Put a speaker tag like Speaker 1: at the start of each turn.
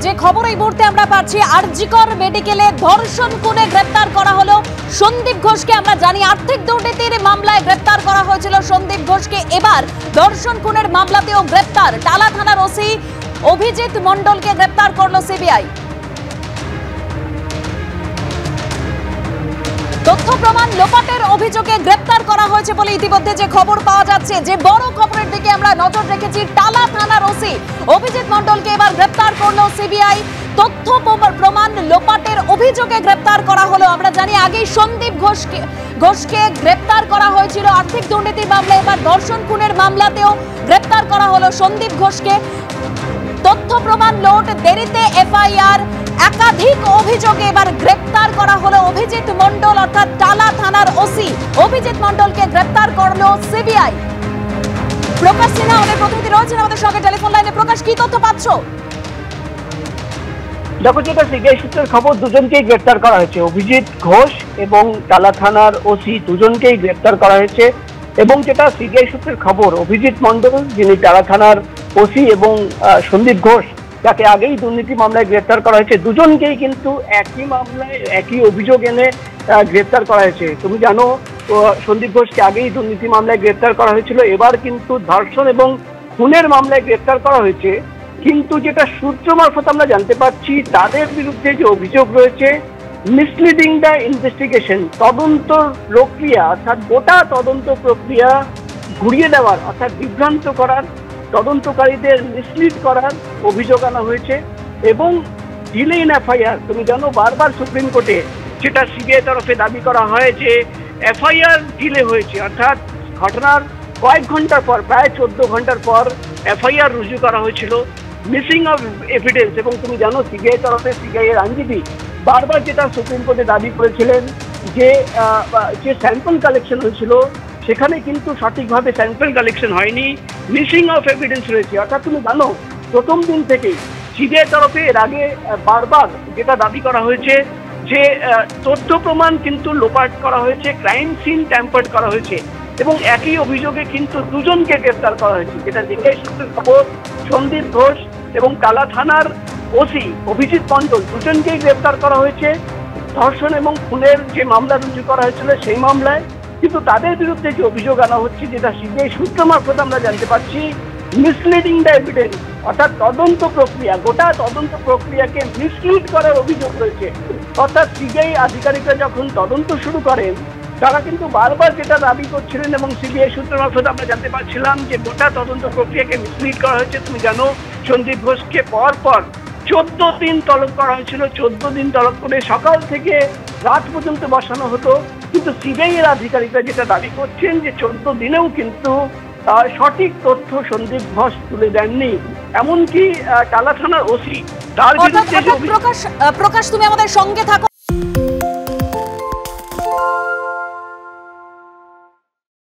Speaker 1: যে খবর এই মুহূর্তে আমরা পাচ্ছি, আরজিকর মেডিকেলে ধর্ষণ খুনে গ্রেপ্তার করা হলো সন্দীপ ঘোষকে। আমরা জানি আর্থিক দুর্নীতির মামলায় গ্রেপ্তার করা হয়েছিল সন্দীপ ঘোষকে, এবার ধর্ষণ খুনের মামলাতেও গ্রেপ্তার। টালা থানার ওসি অভিজিৎ মণ্ডলকে গ্রেপ্তার করলো সিবিআই। তথ্য প্রমাণ লোপাটের অভিযোগে গ্রেপ্তার করা হয়েছে বলে ইতিমধ্যে যে খবর পাওয়া যাচ্ছে, যে বড় খবরের দিকে আমরা নজর রেখেছি, টালা থানার ওসি অভিজিৎ মণ্ডলকে এবার গ্রেপ্তার করলো সিবিআই। তথ্য প্রমাণ লোপাটের অভিযোগে গ্রেপ্তার করা হলো। আমরা জানি আগেই সন্দীপ ঘোষকে গ্রেপ্তার করা হয়েছিল আর্থিক দুর্নীতির মামলায়, এবার ধর্ষণ খুনের মামলাতেও গ্রেপ্তার করা হলো সন্দীপ ঘোষকে। তথ্য প্রমাণ লোট, দেরিতে এফআইআর, একাধিক অভিযোগে এবার গ্রেপ্তার করা হলো অভিজিৎ মণ্ডল, অর্থাৎ টালা থানার ওসি অভিজিৎ মণ্ডলকে গ্রেপ্তার করলো সিবিআই। প্রকাশ সিনহা আমাদের প্রতিনিধি রয়েছেন আমাদের সঙ্গে টেলিফোন লাইনে। প্রকাশ, কি তথ্য পাচ্ছ?
Speaker 2: দেখো, যেটা সিবিআই সূত্রের খবর, দুজনকেই গ্রেপ্তার করা হয়েছে। অভিজিৎ ঘোষ এবং টালা থানার ওসি দুজনকেই গ্রেপ্তার করা হয়েছে। এবং যেটা সিবিআই সূত্রের খবর, অভিজিৎ মণ্ডল যিনি টালা থানার ওসি এবং সন্দীপ ঘোষ যাকে আগেই দুর্নীতি মামলায় গ্রেপ্তার করা হয়েছে, দুজনকেই কিন্তু একই মামলায় একই অভিযোগ এনে গ্রেপ্তার করা হয়েছে। তুমি জানো, সন্দীপ ঘোষকে আগেই দুর্নীতি মামলায় গ্রেপ্তার করা হয়েছিল, এবার কিন্তু ধর্ষণ এবং খুনের মামলায় গ্রেপ্তার করা হয়েছে। কিন্তু যেটা সূত্র মারফত আমরা জানতে পারছি, তাদের বিরুদ্ধে যে অভিযোগ রয়েছে, মিসলিডিং দ্য ইনভেস্টিগেশন, তদন্ত প্রক্রিয়া অর্থাৎ গোটা তদন্ত প্রক্রিয়া ঘুরিয়ে দেওয়ার অর্থাৎ বিভ্রান্ত করার, তদন্তকারীদের মিসলিড করার অভিযোগ আনা হয়েছে। এবং ডিলে ইন এফআইআর, তুমি জানো বারবার সুপ্রিম কোর্টে যেটা সিবিআই তরফে দাবি করা হয় যে এফআইআর ডিলে হয়েছে, অর্থাৎ ঘটনার কয়েক ঘন্টার পর, প্রায় 14 ঘন্টার পর এফআইআর রুজু করা হয়েছিল, মিসিং অফ এভিডেন্স। এবং তুমি জানো সিবিআই তরফে সিবিআই এর আইনজীবী বারবার যেটা সুপ্রিম কোর্টে দাবি করেছিলেন যে স্যাম্পল কালেকশন হয়েছিল সেখানে কিন্তু সঠিকভাবে স্যাম্পল কালেকশন হয়নি, মিসিং অফ এভিডেন্স রয়েছে। অর্থাৎ তুমি জানো প্রথম দিন থেকেই সিবিআই তরফে এর আগে বারবার যেটা দাবি করা হয়েছে যে তথ্য প্রমাণ কিন্তু লোপাট করা হয়েছে, ক্রাইম সিন ট্যাম্পার্ড করা হয়েছে। এবং একই অভিযোগে কিন্তু দুজনকে গ্রেপ্তার করা হয়েছে, যেটা সিবিআই সূত্রের খবর। সন্দীপ ঘোষ এবং টালা থানার ওসি অভিজিৎ মণ্ডল দুজনকেই গ্রেপ্তার করা হয়েছে ধর্ষণ এবং খুনের যে মামলা রুজু করা হয়েছিল সেই মামলায়। কিন্তু তাদের বিরুদ্ধে যে অভিযোগ আনা হচ্ছে, যেটা সিবিআই সূত্র মারফত আমরা জানতে পারছি, মিসলিডিং দ্য এভিডেন্স, অর্থাৎ তদন্ত প্রক্রিয়া, গোটা তদন্ত প্রক্রিয়াকে মিসলিড করার অভিযোগ রয়েছে। অর্থাৎ সিবিআই আধিকারিকরা যখন তদন্ত শুরু করেন, তারা কিন্তু বারবার যেটা দাবি করছিলেন এবং সিবিআই সূত্র মারফত আমরা জানতে পারছিলাম যে গোটা তদন্ত প্রক্রিয়াকে মিসলিড করা হয়েছে। তুমি জানো সন্দীপ ঘোষকে পর 14 দিন তলব করা হয়েছিল, 14 দিন তলব করে সকাল থেকে রাত পর্যন্ত বসানো হতো। কিন্তু সিবিআই এর আধিকারিকরা যেটা দাবি করছেন যে 14 দিনেও কিন্তু সঠিক তথ্য সন্দীপ ঘোষ তুলে দেননি। এমনকি টালা থানার ওসি তার বিরুদ্ধে
Speaker 1: প্রকাশ, তুমি আমাদের সঙ্গে থাকো।